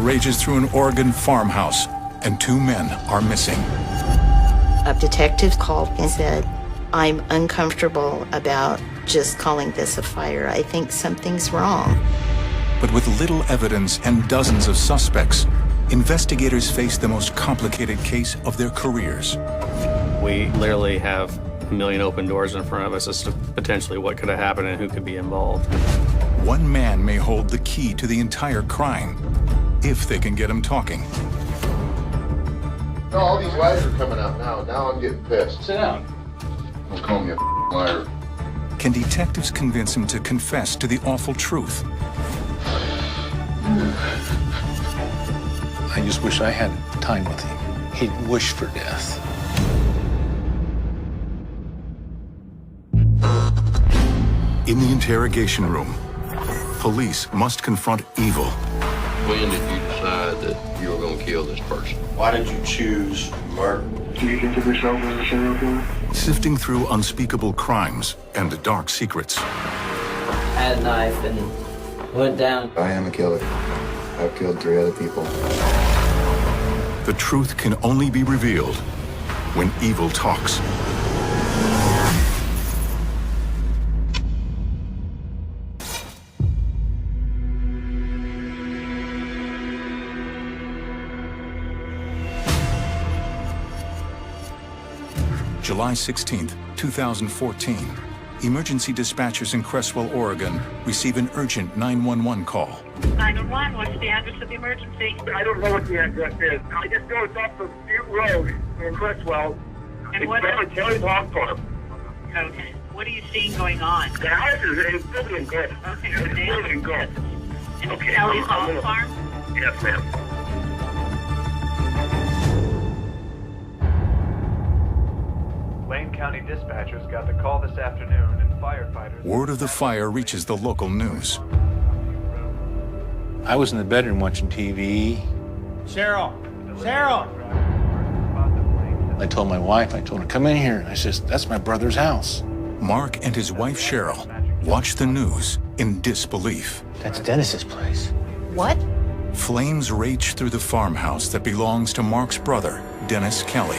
rages through an Oregon farmhouse, and 2 men are missing. A detective called and said, I'm uncomfortable about just calling this a fire. I think something's wrong. But with little evidence and dozens of suspects, investigators face the most complicated case of their careers. We literally have a million open doors in front of us as to potentially what could have happened and who could be involved. One man may hold the key to the entire crime, if they can get him talking. No, all these lies are coming out now. Now I'm getting pissed. Sit down. Don't call me a liar. Can detectives convince him to confess to the awful truth? I just wish I had time with him. He'd wish for death. In the interrogation room, police must confront evil. When did you decide that you were going to kill this person? Why did you choose murder? Do you consider yourself as a serial killer? Sifting through unspeakable crimes and dark secrets. Had a knife and went down. I am a killer. I've killed 3 other people. The truth can only be revealed when evil talks. July 16th, 2014. Emergency dispatchers in Creswell, Oregon receive an urgent 911 call. 911, what's the address of the emergency? I don't know what the address is. I just know it's off of Butte Road in Creswell. And what? It's Kelly's Hog Farm. Okay. What are you seeing going on? The house is building good. Okay. It's building good. And it's Okay, Kelly's I'm Hog Farm? Yes, ma'am. Wayne County dispatchers got the call this afternoon, and firefighters... Word of the fire reaches the local news. I was in the bedroom watching TV. Cheryl! Cheryl! I told my wife, I told her, come in here. I says, that's my brother's house. Mark and his wife Cheryl watch the news in disbelief. That's Dennis's place. What? Flames rage through the farmhouse that belongs to Mark's brother, Dennis Kelly.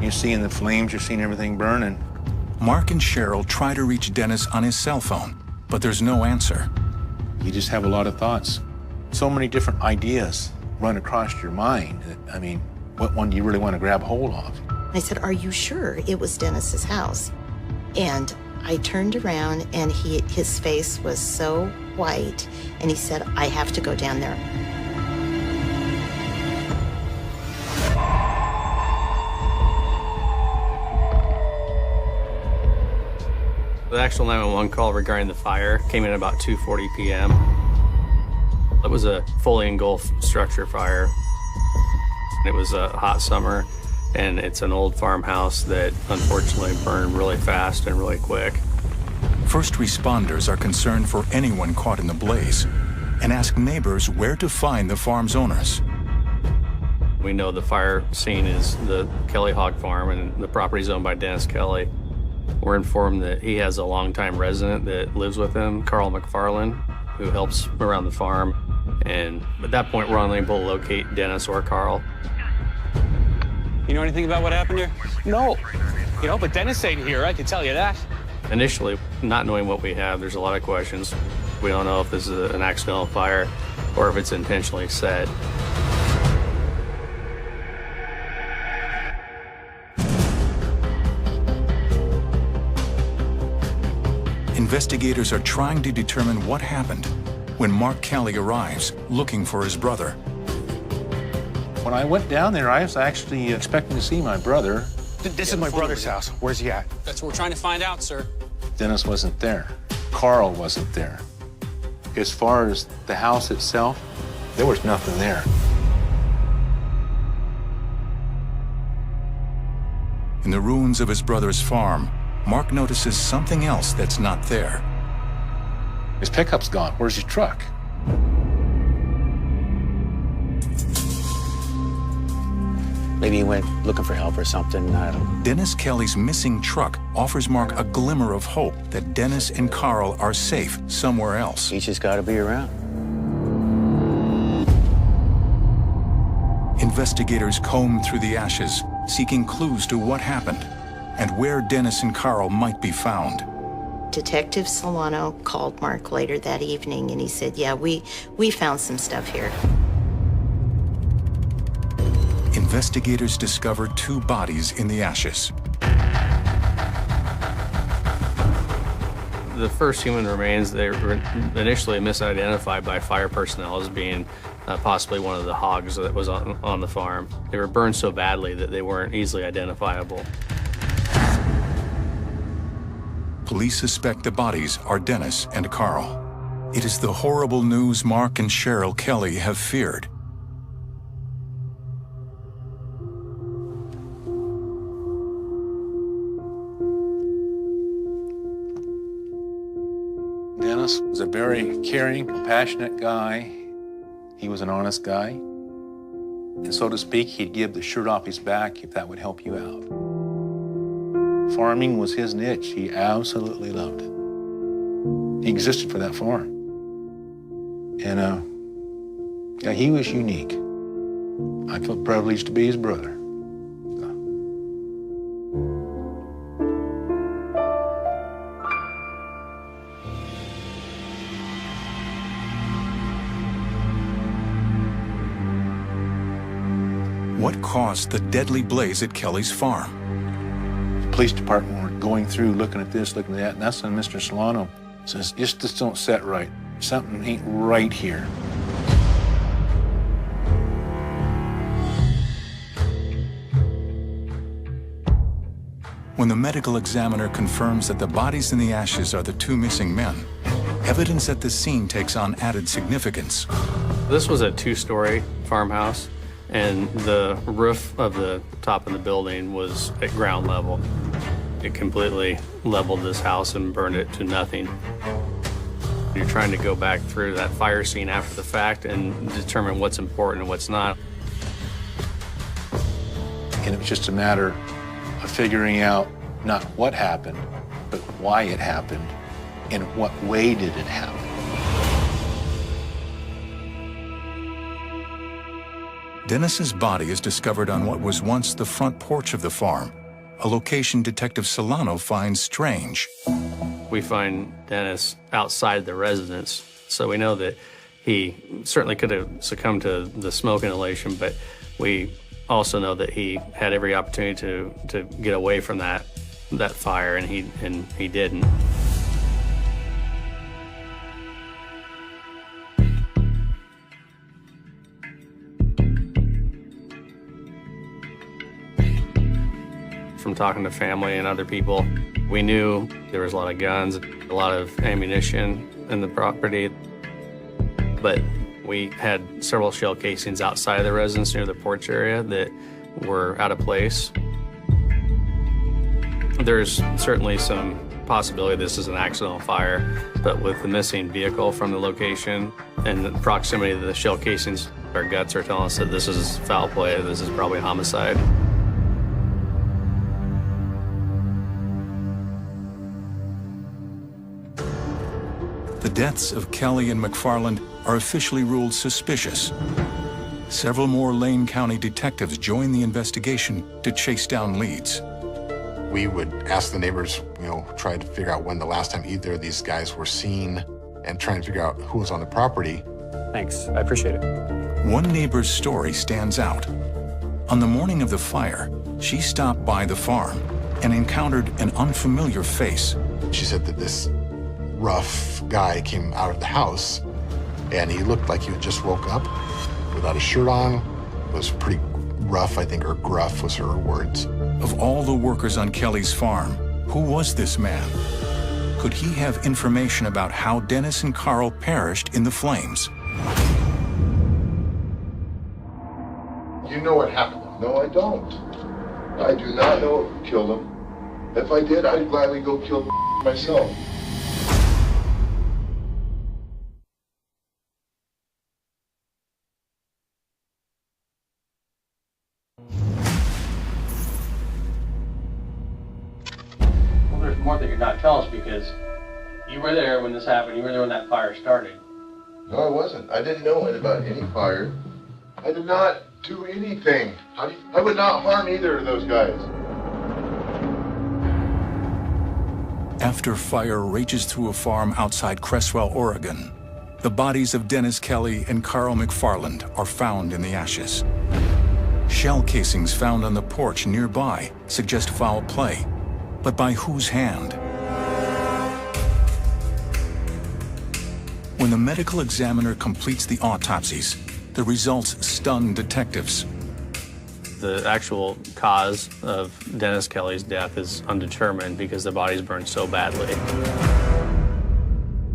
You're seeing the flames, you're seeing everything burning. Mark and Cheryl try to reach Dennis on his cell phone, but there's no answer. You just have a lot of thoughts. So many different ideas run across your mind. I mean, what one do you really want to grab hold of? I said, are you sure it was Dennis's house? And I turned around and his face was so white, and he said, I have to go down there. The actual 911 call regarding the fire came in about 2:40 p.m. It was a fully engulfed structure fire. It was a hot summer, and it's an old farmhouse that unfortunately burned really fast and really quick. First responders are concerned for anyone caught in the blaze and ask neighbors where to find the farm's owners. We know the fire scene is the Kelly Hog Farm, and the property is owned by Dennis Kelly. We're informed that he has a longtime resident that lives with him, Carl McFarland, who helps around the farm. And at that point, we're unable to locate Dennis or Carl. You know anything about what happened here? No. You know, but Dennis ain't here, I can tell you that. Initially, not knowing what we have, there's a lot of questions. We don't know if this is an accidental fire or if it's intentionally set. Investigators are trying to determine what happened when Mark Kelly arrives looking for his brother. When I went down there, I was actually expecting to see my brother. This is my brother's house. Where's he at? That's what we're trying to find out, sir. Dennis wasn't there. Carl wasn't there. As far as the house itself, there was nothing there. In the ruins of his brother's farm, Mark notices something else that's not there. His pickup's gone. Where's his truck? Maybe he went looking for help or something. I don't know. Dennis Kelly's missing truck offers Mark a glimmer of hope that Dennis and Carl are safe somewhere else. He's just got to be around. investigators combed through the ashes, seeking clues to what happened and where Dennis and Carl might be found. Detective Solano called Mark later that evening and he said, yeah, we found some stuff here. Investigators discovered 2 bodies in the ashes. The first human remains, they were initially misidentified by fire personnel as being possibly one of the hogs that was on the farm. They were burned so badly that they weren't easily identifiable. Police suspect the bodies are Dennis and Carl. It is the horrible news Mark and Cheryl Kelly have feared. Dennis was a very caring, compassionate guy. He was an honest guy. And so to speak, he'd give the shirt off his back if that would help you out. Farming was his niche. He absolutely loved it. He existed for that farm. And yeah, he was unique. I felt privileged to be his brother. What caused the deadly blaze at Kelly's farm? The police department were going through, looking at this, looking at that, and that's when Mr. Solano says, just this don't set right. Something ain't right here. When the medical examiner confirms that the bodies in the ashes are the 2 missing men, evidence at the scene takes on added significance. This was a 2-story farmhouse, and the roof of the top of the building was at ground level. It completely leveled this house and burned it to nothing. You're trying to go back through that fire scene after the fact and determine what's important and what's not. And it was just a matter of figuring out not what happened, but why it happened, and what way did it happen. Dennis's body is discovered on what was once the front porch of the farm, a location Detective Solano finds strange. We find Dennis outside the residence, so we know that he certainly could have succumbed to the smoke inhalation, but we also know that he had every opportunity to get away from that fire, and he didn't. From talking to family and other people, we knew there was a lot of guns, a lot of ammunition in the property, but we had several shell casings outside of the residence near the porch area that were out of place. There's certainly some possibility this is an accidental fire, but with the missing vehicle from the location and the proximity to the shell casings, our guts are telling us that this is foul play, this is probably homicide. The deaths of Kelly and McFarland are officially ruled suspicious. Several more Lane County detectives join the investigation to chase down leads. We would ask the neighbors, try to figure out when the last time either of these guys were seen and trying to figure out who was on the property. Thanks, I appreciate it. One neighbor's story stands out. On the morning of the fire, she stopped by the farm and encountered an unfamiliar face. She said that this rough guy came out of the house and he looked like he had just woke up without a shirt on. It was pretty rough, I think, or gruff was her words. Of all the workers on Kelly's farm, who was this man? Could he have information about how Dennis and Carl perished in the flames? You know what happened? No, I don't. I do not know who killed him. If I did, I'd gladly go kill him myself. There's more that you're not telling us because you were there when this happened. You were there when that fire started. No, I wasn't. I didn't know about any fire. I did not do anything. I would not harm either of those guys. After fire rages through a farm outside Cresswell, Oregon, the bodies of Dennis Kelly and Carl McFarland are found in the ashes. Shell casings found on the porch nearby suggest foul play, but by whose hand? When the medical examiner completes the autopsies, the results stun detectives. The actual cause of Dennis Kelly's death is undetermined because the body's burned so badly.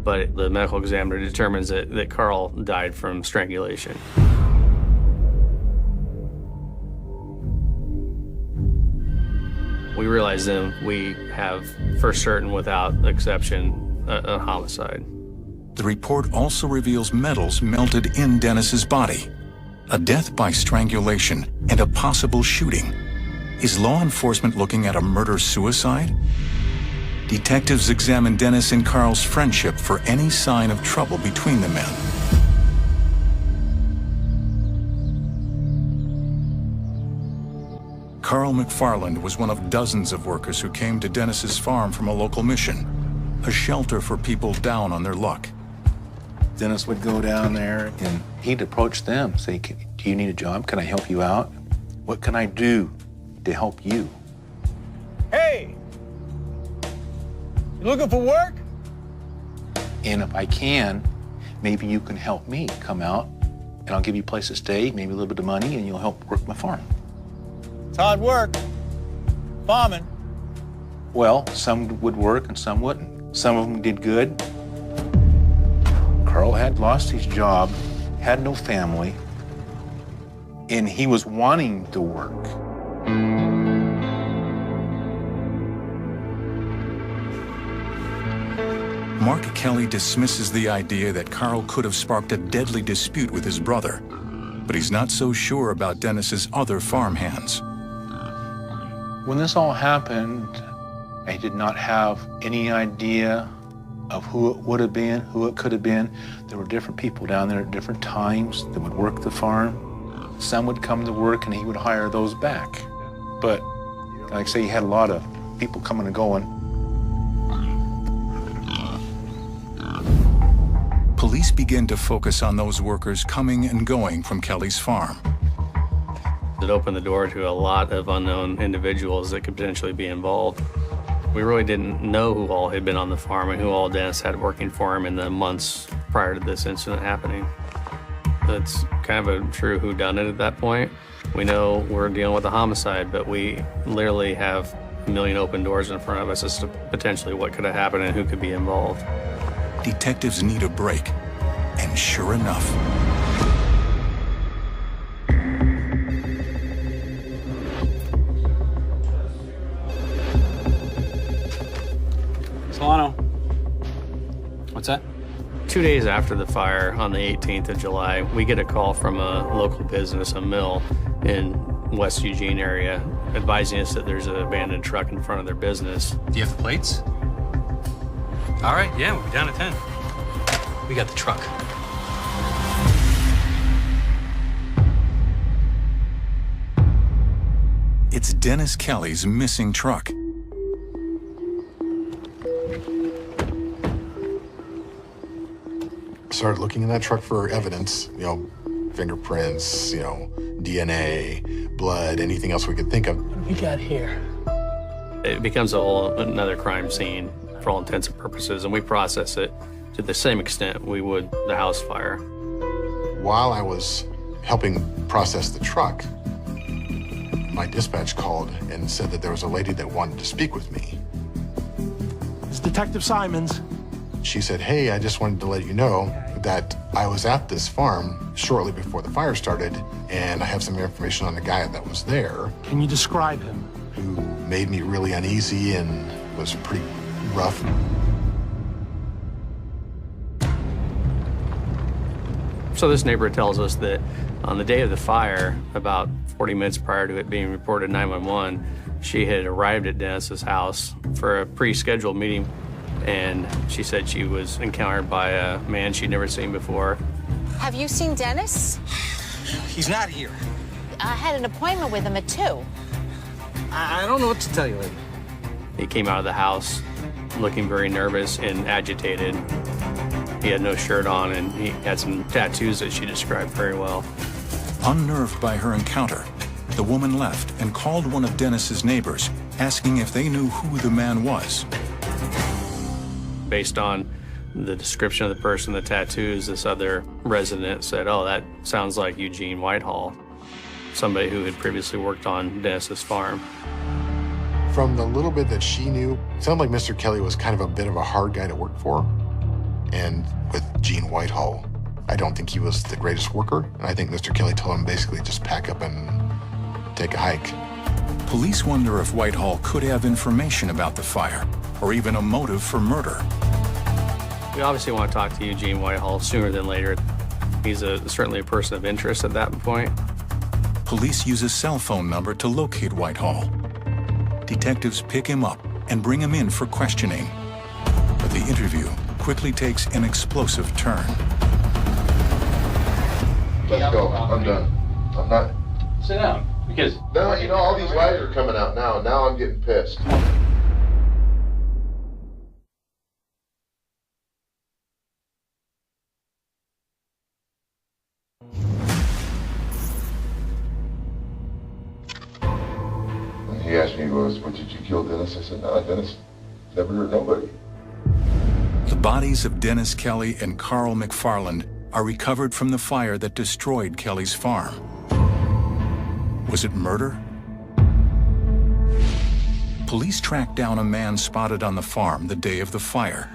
But the medical examiner determines that Carl died from strangulation. We realize then we have, for certain, without exception, a homicide. The report also reveals metals melted in Dennis's body, a death by strangulation, and a possible shooting. Is law enforcement looking at a murder-suicide? Detectives examine Dennis and Carl's friendship for any sign of trouble between the men. Carl McFarland was one of dozens of workers who came to Dennis's farm from a local mission, a shelter for people down on their luck. Dennis would go down there and he'd approach them, say, do you need a job? Can I help you out? What can I do to help you? Hey! You looking for work? And if I can, maybe you can help me come out and I'll give you a place to stay, maybe a little bit of money, and you'll help work my farm. It's hard work. Farming. Well, some would work and some wouldn't. Some of them did good. Carl had lost his job, had no family, and he was wanting to work. Mark Kelly dismisses the idea that Carl could have sparked a deadly dispute with his brother, but he's not so sure about Dennis's other farmhands. When this all happened, I did not have any idea of who it would have been, who it could have been. There were different people down there at different times that would work the farm. Some would come to work and he would hire those back. But like I say, he had a lot of people coming and going. Police begin to focus on those workers coming and going from Kelly's farm. It opened the door to a lot of unknown individuals that could potentially be involved. We really didn't know who all had been on the farm and who all Dennis had working for him in the months prior to this incident happening. It's kind of a true whodunit at that point. We know we're dealing with a homicide, but we literally have a million open doors in front of us as to potentially what could have happened and who could be involved. Detectives need a break, and sure enough, Solano. What's that? 2 days after the fire, on the 18th of July, we get a call from a local business, a mill in West Eugene area, advising us that there's an abandoned truck in front of their business. Do you have the plates? All right, yeah, we'll be down at 10. We got the truck. it's Dennis Kelly's missing truck. Started looking in that truck for evidence, fingerprints, DNA, blood, anything else we could think of. What have we got here? It becomes another crime scene for all intents and purposes, and we process it to the same extent we would the house fire. While I was helping process the truck, my dispatch called and said that there was a lady that wanted to speak with me. It's Detective Simons. She said, hey, I just wanted to let you know that I was at this farm shortly before the fire started, and I have some information on the guy that was there. Can you describe him? Who made me really uneasy and was pretty rough. So this neighbor tells us that on the day of the fire, about 40 minutes prior to it being reported to 911, she had arrived at Dennis's house for a pre-scheduled meeting, and she said she was encountered by a man she'd never seen before. Have you seen Dennis? He's not here. I had an appointment with him at 2. I don't know what to tell you, lady. He came out of the house looking very nervous and agitated. He had no shirt on, and he had some tattoos that she described very well. Unnerved by her encounter, the woman left and called one of Dennis's neighbors, asking if they knew who the man was. Based on the description of the person, the tattoos, this other resident said, "Oh, that sounds like Eugene Whitehall," somebody who had previously worked on Dennis's farm. From the little bit that she knew, it sounded like Mr. Kelly was kind of a bit of a hard guy to work for. And with Gene Whitehall, I don't think he was the greatest worker. And I think Mr. Kelly told him basically just pack up and take a hike. Police wonder if Whitehall could have information about the fire, or even a motive for murder. We obviously want to talk to Eugene Whitehall sooner than later. He's certainly a person of interest at that point. Police use a cell phone number to locate Whitehall. Detectives pick him up and bring him in for questioning. But the interview quickly takes an explosive turn. Let's go. I'm done. I'm not. Sit down, because... No, you know, all these lies are coming out now. Now I'm getting pissed. He asked me, "What did you kill Dennis?" I said, "No, Dennis never hurt nobody." The bodies of Dennis Kelly and Carl McFarland are recovered from the fire that destroyed Kelly's farm. Was it murder? Police tracked down a man spotted on the farm the day of the fire.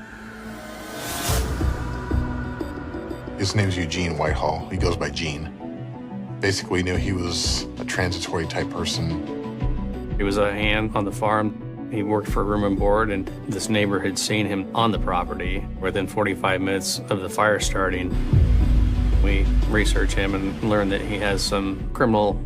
His name's Eugene Whitehall. He goes by Gene. Basically, we knew he was a transitory type person. He was a hand on the farm. He worked for room and board, and this neighbor had seen him on the property. Within 45 minutes of the fire starting, we researched him and learned that he has some criminal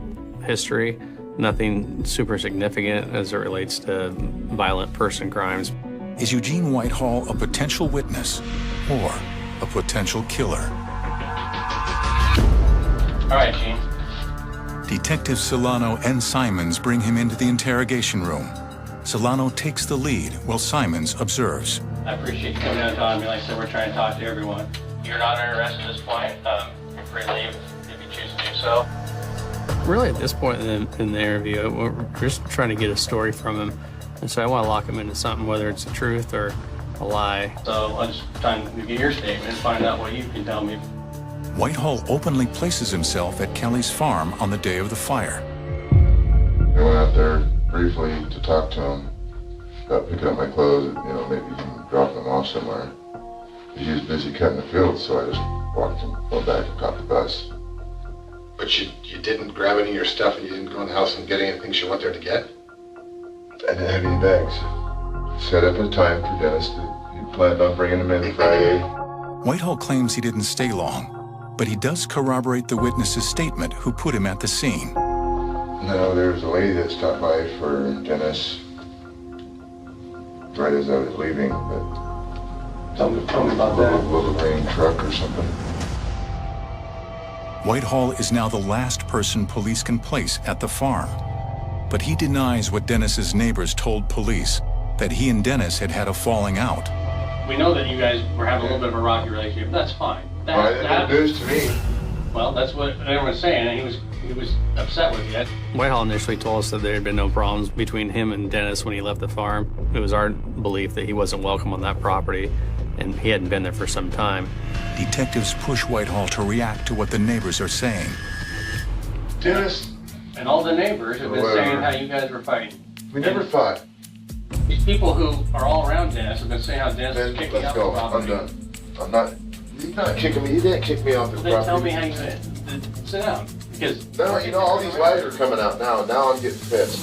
history, nothing super significant as it relates to violent person crimes. Is Eugene Whitehall a potential witness or a potential killer? All right, Gene. Detectives Solano and Simons bring him into the interrogation room. Solano takes the lead while Simons observes. I appreciate you coming down and talking to me. Like I said, we're trying to talk to everyone. You're not under arrest at this point. You're free to leave if you choose to do so. Really, at this point in the interview, we're just trying to get a story from him. And so I want to lock him into something, whether it's the truth or a lie. So I'm just trying to get your statement and find out what you can tell me. Whitehall openly places himself at Kelly's farm on the day of the fire. I went out there briefly to talk to him about picking up my clothes, maybe even dropping them off somewhere. He was busy cutting the field, so I just walked him, went back and caught the bus. But you didn't grab any of your stuff and you didn't go in the house and get anything you went there to get? I didn't have any bags. Set up a time for Dennis. He planned on bringing them in Friday. Whitehall claims he didn't stay long, but he does corroborate the witness's statement who put him at the scene. No, there was a lady that stopped by for Dennis right as I was leaving, but Tell me about that. Wolverine truck or something. Whitehall is now the last person police can place at the farm. But he denies what Dennis's neighbors told police, that he and Dennis had had a falling out. We know that you guys were having a little bit of a rocky relationship. That's fine. That news to me. Well, that's what everyone's saying, and he was upset with you. Whitehall initially told us that there had been no problems between him and Dennis when he left the farm. It was our belief that he wasn't welcome on that property, and he hadn't been there for some time. Detectives push Whitehall to react to what the neighbors are saying. Dennis. And all the neighbors have been saying how you guys were fighting. We never fought. These people who are all around Dennis have been saying how Dennis was kicking Let's out go. the property. I'm done. I'm not. You're not kicking me. You didn't kick me off the property. Then tell me how you did. Sit down. Because no, all these lies are coming out now. Now I'm getting pissed.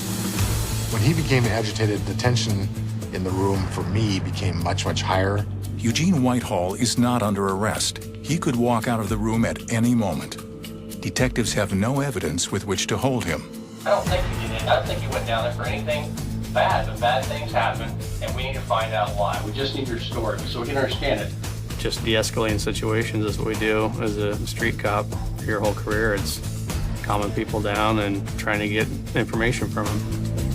When he became agitated, the tension in the room for me became much, much higher. Eugene Whitehall is not under arrest. He could walk out of the room at any moment. Detectives have no evidence with which to hold him. I don't think you did it. I don't think you went down there for anything bad, but bad things happen, and we need to find out why. We just need your story so we can understand it. Just de-escalating situations is what we do as a street cop for your whole career. It's calming people down and trying to get information from them.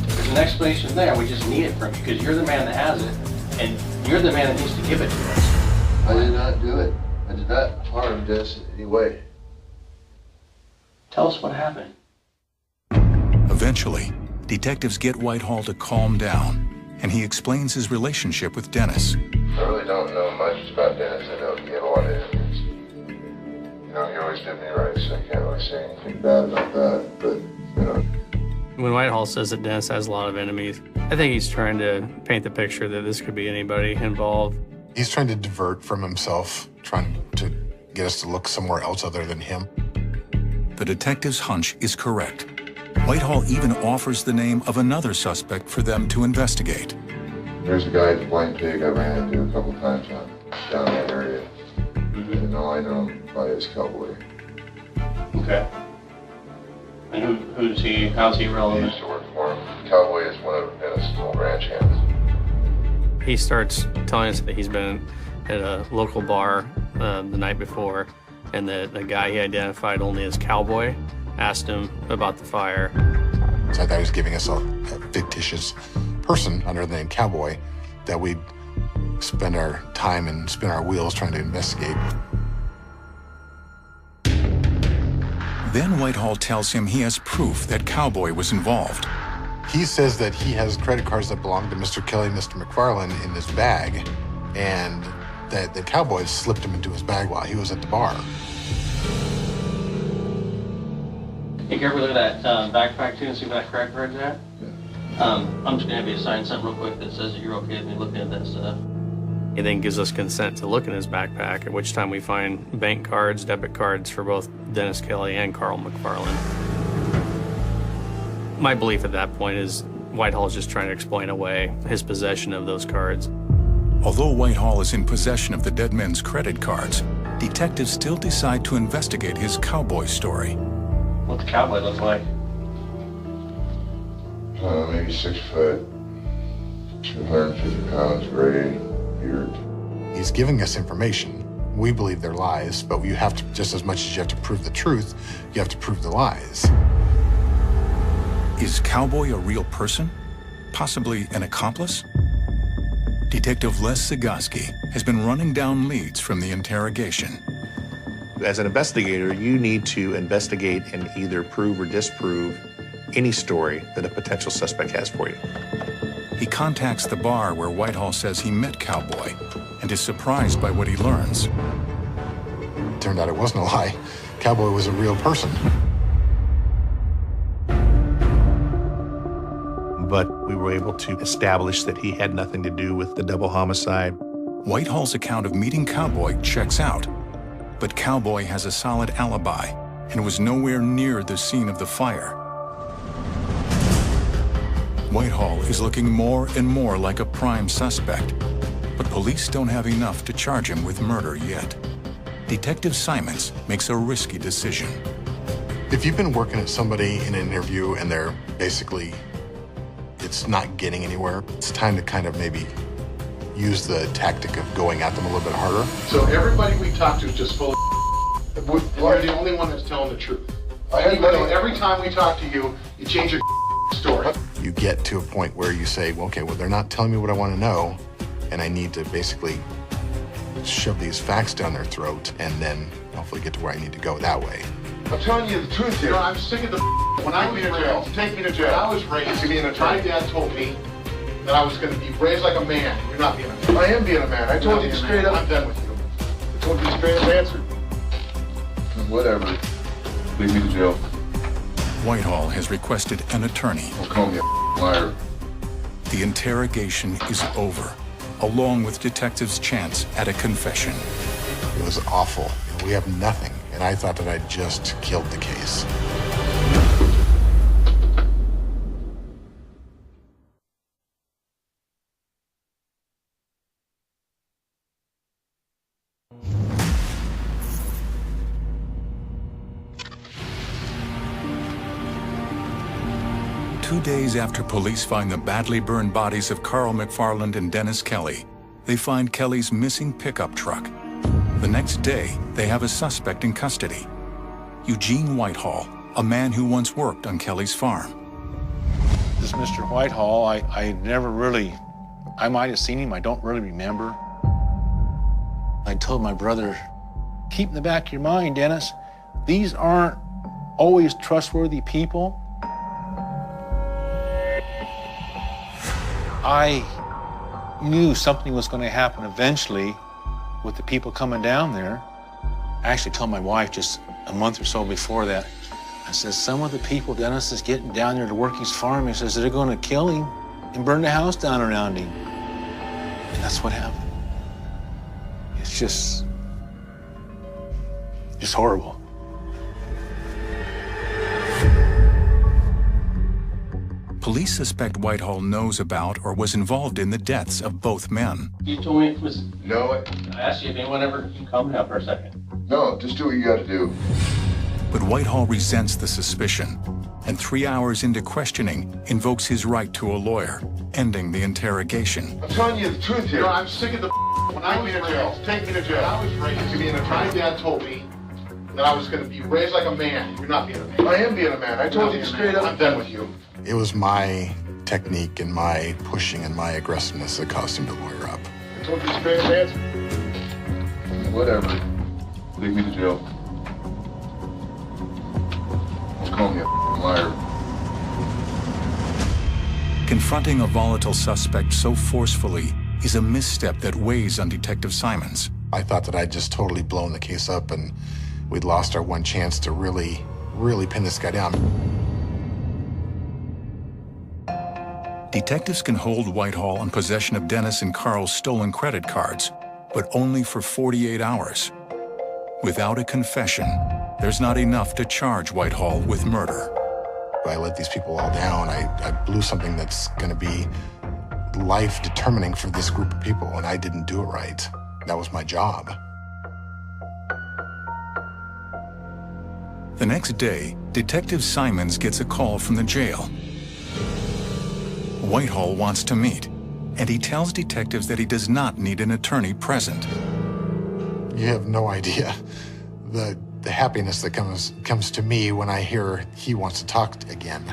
There's an explanation there. We just need it from you because you're the man that has it, and you're the man that needs to give it to us. I did not do it. I did not harm Dennis in any way. Tell us what happened. Eventually, detectives get Whitehall to calm down, and he explains his relationship with Dennis. I really don't know much about Dennis. I know he had a lot of enemies. You know, he always did me right, so I can't really say anything bad about that, but, you know. When Whitehall says that Dennis has a lot of enemies, I think he's trying to paint the picture that this could be anybody involved. He's trying to divert from himself, trying to get us to look somewhere else other than him. The detective's hunch is correct. Whitehall even offers the name of another suspect for them to investigate. There's a guy at the Blind Pig I ran into a couple times down that area. And all I know him by is Cowboy. Okay. And who's he? How's he He relevant? used to work for him. Cowboy is one of Dennis' old ranch hands. He starts telling us that he's been at a local bar the night before, and that the guy he identified only as Cowboy asked him about the fire. So I thought he was giving us a fictitious person under the name Cowboy that we'd spend our time and spin our wheels trying to investigate. Then Whitehall tells him he has proof that Cowboy was involved. He says that he has credit cards that belong to Mr. Kelly, Mr. McFarland in his bag, and that the Cowboy slipped him into his bag while he was at the bar. Hey, Gary, look at that backpack too and see what that credit card's at. I'm just gonna have you sign something real quick that says that you're okay with me looking at that stuff. He then gives us consent to look in his backpack, at which time we find bank cards, debit cards for both Dennis Kelly and Carl McFarland. My belief at that point is Whitehall is just trying to explain away his possession of those cards. Although Whitehall is in possession of the dead men's credit cards, detectives still decide to investigate his Cowboy story. What's the Cowboy look like? Maybe 6 foot, 250 pounds, gray, beard. He's giving us information. We believe they're lies, but you have to, just as much as you have to prove the truth, you have to prove the lies. Is Cowboy a real person? Possibly an accomplice? Detective Les Zagosky has been running down leads from the interrogation. As an investigator, you need to investigate and either prove or disprove any story that a potential suspect has for you. He contacts the bar where Whitehall says he met Cowboy and is surprised by what he learns. Turned out it wasn't a lie. Cowboy was a real person. But we were able to establish that he had nothing to do with the double homicide. Whitehall's account of meeting Cowboy checks out, but Cowboy has a solid alibi and was nowhere near the scene of the fire. Whitehall is looking more and more like a prime suspect, but police don't have enough to charge him with murder yet. Detective Simons makes a risky decision. If you've been working at somebody in an interview and they're basically, it's not getting anywhere, it's time to kind of maybe use the tactic of going at them a little bit harder. So everybody we talk to is just full of and you're the only one that's telling the truth. Every time we talk to you, you change your story. You get to a point where you say, well, okay, well, they're not telling me what I want to know, and I need to basically shove these facts down their throat and then hopefully get to where I need to go that way. I'm telling you the truth here. You know, I'm sick of the when I was raised. Take me to jail. When I was raised, my dad told me that I was going to be raised like a man. You're not being a man. I am being a man. I told you straight up. I'm done with you. I told you straight up answer. Whatever. Leave me to jail. Whitehall has requested an attorney. Don't call me a liar. The interrogation is over, along with detectives' chance at a confession. It was awful. You know, we have nothing, and I thought that I'd just killed the case. Two days after police find the badly burned bodies of Carl McFarland and Dennis Kelly, they find Kelly's missing pickup truck. The next day, they have a suspect in custody. Eugene Whitehall, a man who once worked on Kelly's farm. This Mr. Whitehall, I never really, I might have seen him, I don't really remember. I told my brother, keep in the back of your mind, Dennis, these aren't always trustworthy people. I knew something was going to happen eventually with the people coming down there. I actually told my wife just a month or so before that, I said, some of the people Dennis is getting down there to work his farm, he says they're going to kill him and burn the house down around him. And that's what happened. It's just horrible. Police suspect Whitehall knows about or was involved in the deaths of both men. You told me it was... No, I asked you if anyone ever... Calm down for a second. no, just do what you gotta do. But Whitehall resents the suspicion, and 3 hours into questioning, invokes his right to a lawyer, ending the interrogation. I'm telling you the truth here. No, I'm sick of the when I was raised. Take me to jail. I was raised to be an attorney. My dad told me that I was going to be raised like a man. You're not being a man. I am being a man. I told you straight up. I'm done with you. It was my technique and my pushing and my aggressiveness that caused him to lawyer up. I told you straight up answer. Whatever. Take me to jail. Don't call me a liar. Confronting a volatile suspect so forcefully is a misstep that weighs on Detective Simons. I thought that I'd just totally blown the case up and we'd lost our one chance to really pin this guy down. Detectives can hold Whitehall in possession of Dennis and Carl's stolen credit cards, but only for 48 hours. Without a confession, there's not enough to charge Whitehall with murder. I let these people all down. I blew something that's going to be life-determining for this group of people, and I didn't do it right. That was my job. The next day, Detective Simons gets a call from the jail. Whitehall wants to meet, and he tells detectives that he does not need an attorney present. You have no idea the happiness that comes to me when I hear he wants to talk again.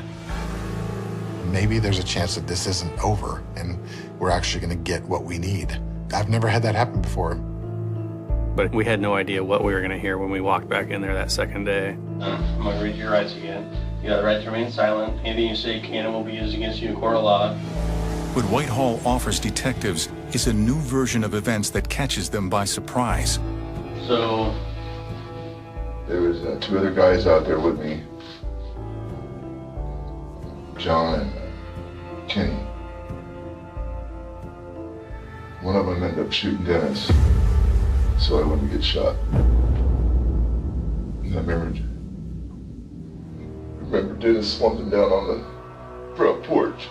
Maybe there's a chance that this isn't over and we're actually going to get what we need. I've never had that happen before. But we had no idea what we were going to hear when we walked back in there that second day. I'm going to read your rights again. You got the right to remain silent. Anything you say can and will be used against you in court of law. What Whitehall offers detectives is a new version of events that catches them by surprise. So... There was 2 other guys out there with me. John and Kenny. One of them ended up shooting Dennis, so I wouldn't get shot. And I remember Dennis slumping down on the front porch.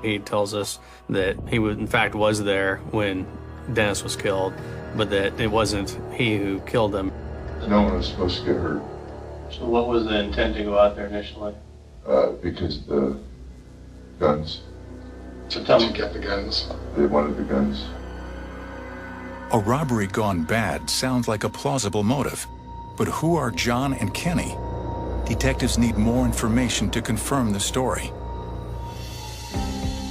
He tells us that he in fact was there when Dennis was killed, but that it wasn't he who killed him. No one was supposed to get hurt. So what was the intent to go out there initially? Because the guns. So tell me. To get the guns. They wanted the guns. A robbery gone bad sounds like a plausible motive, but who are John and Kenny? Detectives need more information to confirm the story.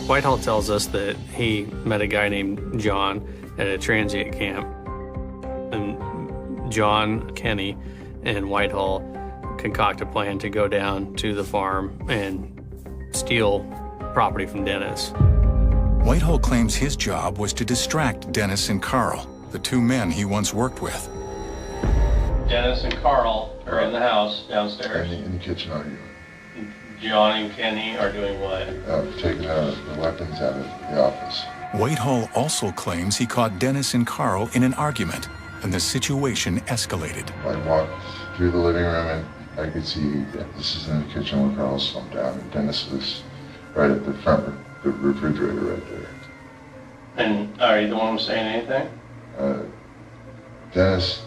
Whitehall tells us that he met a guy named John at a transient camp, and John, Kenny, and Whitehall concoct a plan to go down to the farm and steal property from Dennis. Whitehall claims his job was to distract Dennis and Carl, the 2 men he once worked with. Dennis and Carl are in the house downstairs. In the kitchen, are you? John and Kenny are doing what? Taking the weapons out of the office. Whitehall also claims he caught Dennis and Carl in an argument, and the situation escalated. I walked through the living room and I could see that this is in the kitchen where Carl slumped down, and Dennis was right at the front of the refrigerator right there. And are you the one who's saying anything? Dennis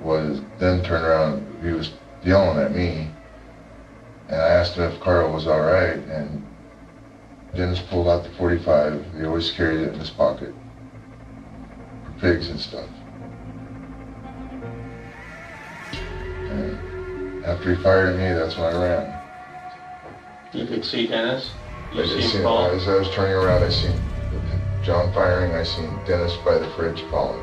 was then turned around, he was yelling at me, and I asked him if Carl was all right, and Dennis pulled out the .45. He always carried it in his pocket for pigs and stuff. And After he fired at me, that's when I ran. You could see Dennis? You I see just him seen, fall? as I was turning around, I seen John firing, I seen Dennis by the fridge falling.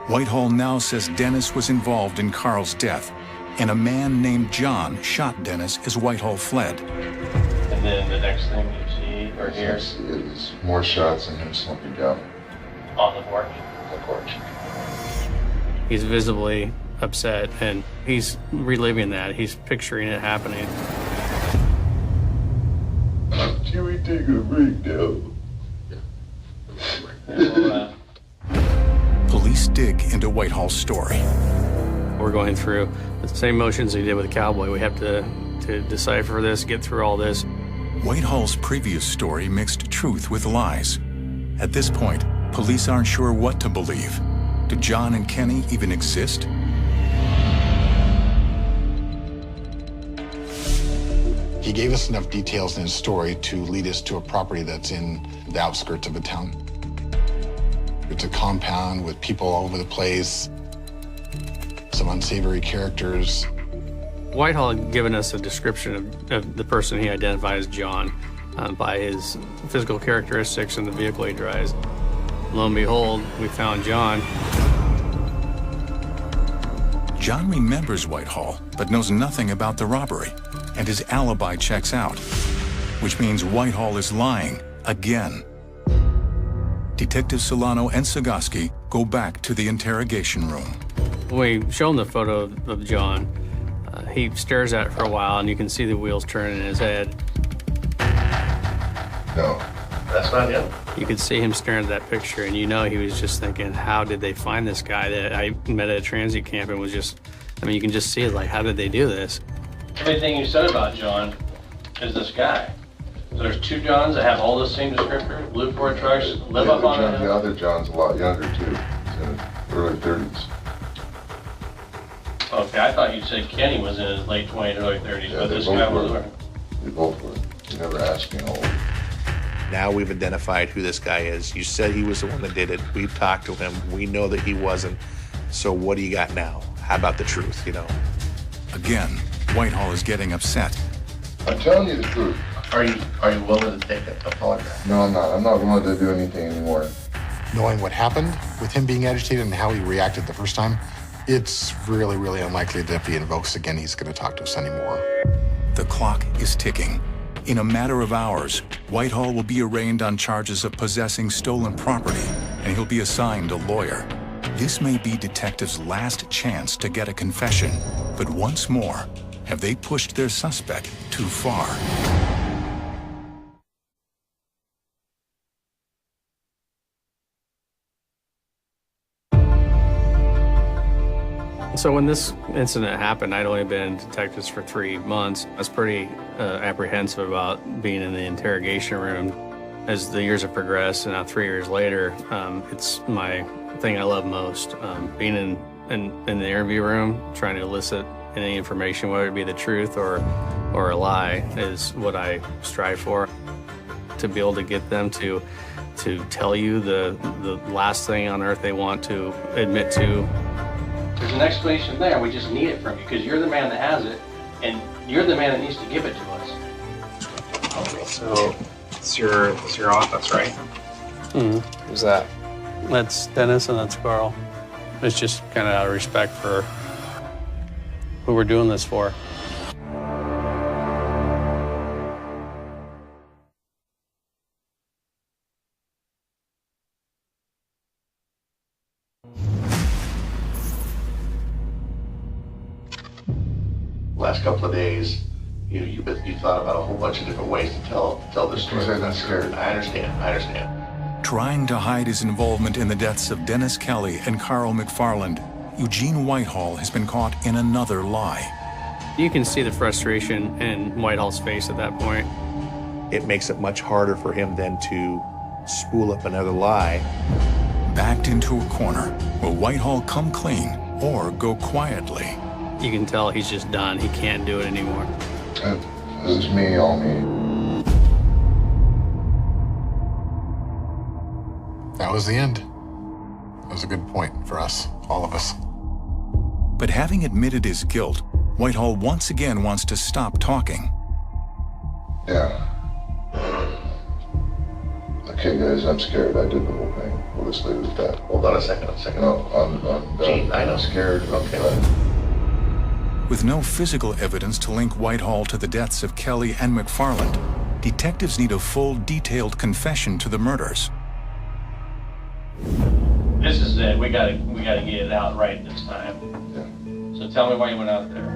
Whitehall now says Dennis was involved in Carl's death, and a man named John shot Dennis as Whitehall fled. And then the next thing you see or hear Is more shots and him slumping down on the porch. the porch. He's visibly upset, and he's reliving that. He's picturing it happening. Chewie, take a break now. Well, Police dig into Whitehall's story. We're going through the same motions he did with Cowboy. We have to decipher this, get through all this. Whitehall's previous story mixed truth with lies. At this point, police aren't sure what to believe. Do John and Kenny even exist? He gave us enough details in his story to lead us to a property that's in the outskirts of a town. It's a compound with people all over the place, some unsavory characters. Whitehall had given us a description of the person he identified as John by his physical characteristics and the vehicle he drives. Lo and behold, we found John. John remembers Whitehall, but knows nothing about the robbery, and his alibi checks out, which means Whitehall is lying again. Detective Solano and Sagowski go back to the interrogation room. When we show him the photo of John, he stares at it for a while, and you can see the wheels turning in his head. No. That's not him. You could see him staring at that picture, and you know he was just thinking, how did they find this guy that I met at a transient camp and was just, I mean, you can just see it, like, how did they do this? everything you said about John is this guy. So there's two Johns that have all the same descriptor, blue Ford trucks, live up on The other John's a lot younger too. He's in his early 30s. Okay, I thought you said Kenny was in his late 20s, early 30s, Yeah, but they this both guy was were. They both were. You never asked me how old. Now we've identified who this guy is. You said he was the one that did it. We've talked to him. We know that he wasn't. So what do you got now? How about the truth, you know? Again, Whitehall is getting upset. I'm telling you the truth. Are you willing to take a polygraph? No, I'm not. I'm not willing to do anything anymore. Knowing what happened with him being agitated and how he reacted the first time, it's really, really unlikely that if he invokes again, he's going to talk to us anymore. The clock is ticking. In a matter of hours, Whitehall will be arraigned on charges of possessing stolen property, and he'll be assigned a lawyer. This may be detectives' last chance to get a confession, but once more, have they pushed their suspect too far? So when this incident happened, I'd only been in detectives for 3 months. I was pretty apprehensive about being in the interrogation room. As the years have progressed, and now 3 years later, it's my thing I love most. Being in the interview room, trying to elicit any information, whether it be the truth or a lie, is what I strive for. To be able to get them to tell you the last thing on earth they want to admit to. There's an explanation there, we just need it from you, because you're the man that has it, and you're the man that needs to give it to us. Okay, so it's your office, right? Mm-hmm. Who's that? That's Dennis and that's Carl. It's just kind of out of respect for who we're doing this for. Last couple of days, you thought about a whole bunch of different ways to tell this story. Because I'm scared. I understand. Trying to hide his involvement in the deaths of Dennis Kelly and Carl McFarland, Eugene Whitehall has been caught in another lie. You can see the frustration in Whitehall's face at that point. It makes it much harder for him then to spool up another lie. Backed into a corner, will Whitehall come clean or go quietly? You can tell he's just done. He can't do it anymore. This is me, all me. That was the end. That was a good point for us, all of us. But having admitted his guilt, Whitehall once again wants to stop talking. Yeah. Okay, guys, I'm scared. I did the whole thing. We'll just leave it at that. Hold on a second. No, I'm done. Gene, I know. I'm scared. Okay. With no physical evidence to link Whitehall to the deaths of Kelly and McFarland, detectives need a full, detailed confession to the murders. This is it. We gotta get it out right this time. Yeah. So tell me why you went out there.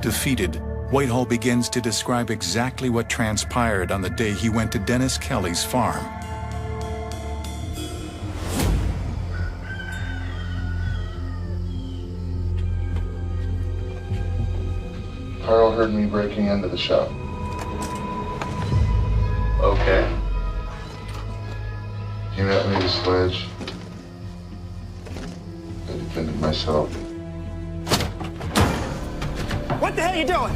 Defeated, Whitehall begins to describe exactly what transpired on the day he went to Dennis Kelly's farm. Carl heard me breaking into the shop. Okay. He met me with a sledge. I defended myself. What the hell are you doing?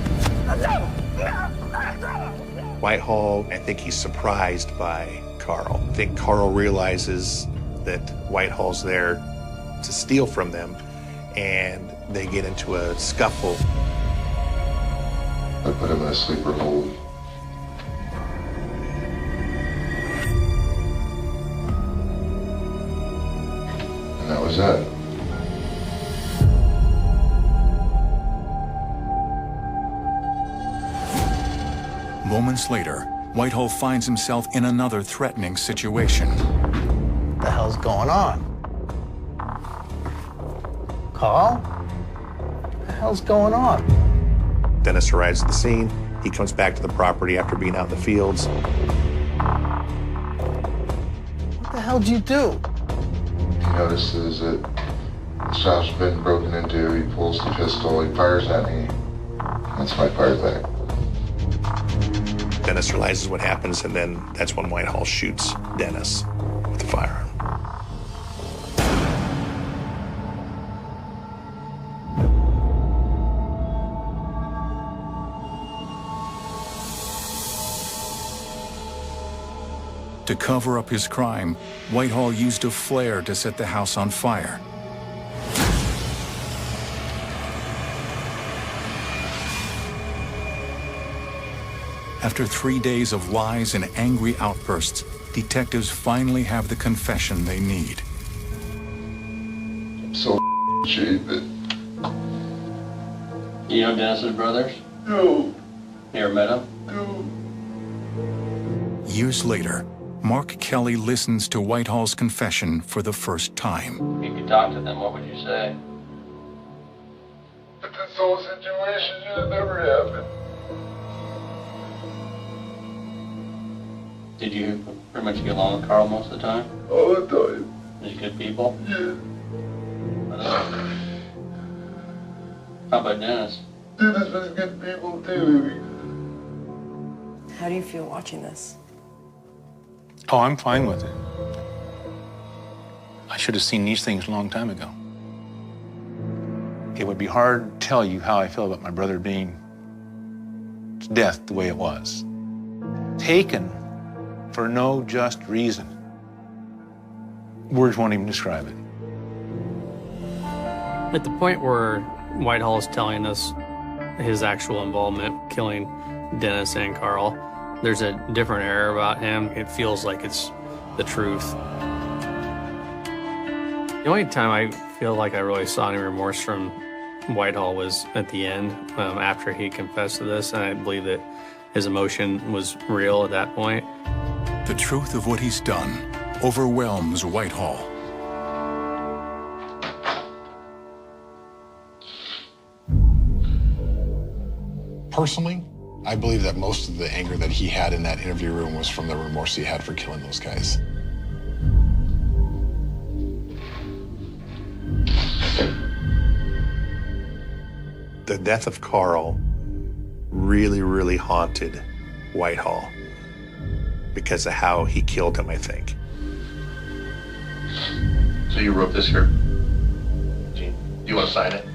Whitehall, I think he's surprised by Carl. I think Carl realizes that Whitehall's there to steal from them, and they get into a scuffle. I put him in a sleeper hold. And that was it. Moments later, Whitehall finds himself in another threatening situation. What the hell's going on? Carl? What the hell's going on? Dennis arrives at the scene. He comes back to the property after being out in the fields. What the hell did you do? He notices that the shop's been broken into. He pulls the pistol, he fires at me. That's my fire back. Dennis realizes what happens, and then that's when Whitehall shoots Dennis with the firearm. To cover up his crime, Whitehall used a flare to set the house on fire. After 3 days of lies and angry outbursts, detectives finally have the confession they need. I'm so jaded. You know Dennis's brothers? No. You ever met them? No. Years later, Mark Kelly listens to Whitehall's confession for the first time. If you could talk to them, what would you say? But this whole situation should have never happened. Did you pretty much get along with Carl most of the time? All the time. Was he good people? Yeah. How about Dennis? Dennis was good people too. How do you feel watching this? Oh, I'm fine with it. I should have seen these things a long time ago. It would be hard to tell you how I feel about my brother being to death the way it was. Taken for no just reason. Words won't even describe it. At the point where Whitehall is telling us his actual involvement, killing Dennis and Carl, there's a different air about him. It feels like it's the truth. The only time I feel like I really saw any remorse from Whitehall was at the end, after he confessed to this, and I believe that his emotion was real at that point. The truth of what he's done overwhelms Whitehall. Personally, I believe that most of the anger that he had in that interview room was from the remorse he had for killing those guys. The death of Carl really, really haunted Whitehall because of how he killed him, I think. So you wrote this here? Gene, do you want to sign it?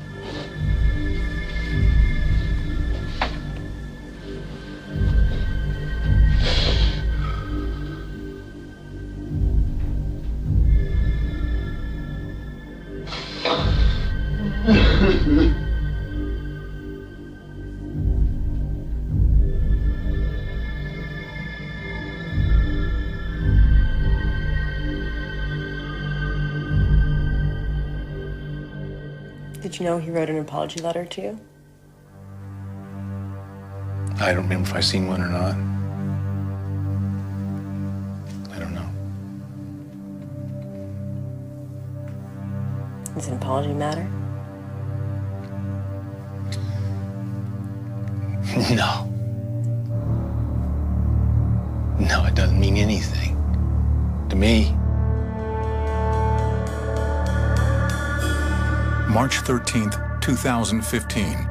Did you know he wrote an apology letter to you? I don't remember if I seen one or not. I don't know. Does an apology matter? No. No, it doesn't mean anything. To me. March 13th, 2015.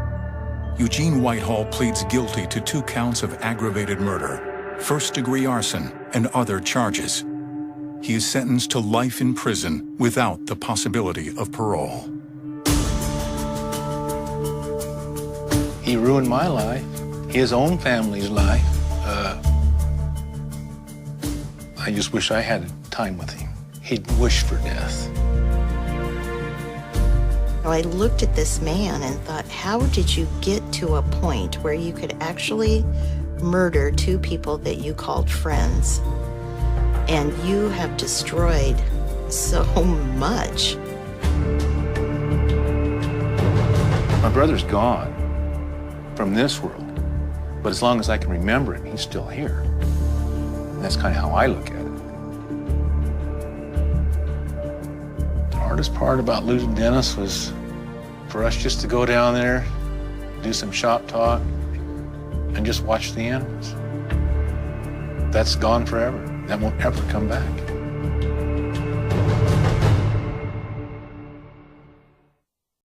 Eugene Whitehall pleads guilty to 2 counts of aggravated murder, first-degree arson, and other charges. He is sentenced to life in prison without the possibility of parole. He ruined my life, his own family's life. I just wish I had time with him. He'd wish for death. I looked at this man and thought, how did you get to a point where you could actually murder 2 people that you called friends? And you have destroyed so much. My brother's gone from this world, but as long as I can remember him, he's still here. And that's kind of how I look at it. The hardest part about losing Dennis was for us just to go down there, do some shop talk, and just watch the animals. That's gone forever. That won't ever come back.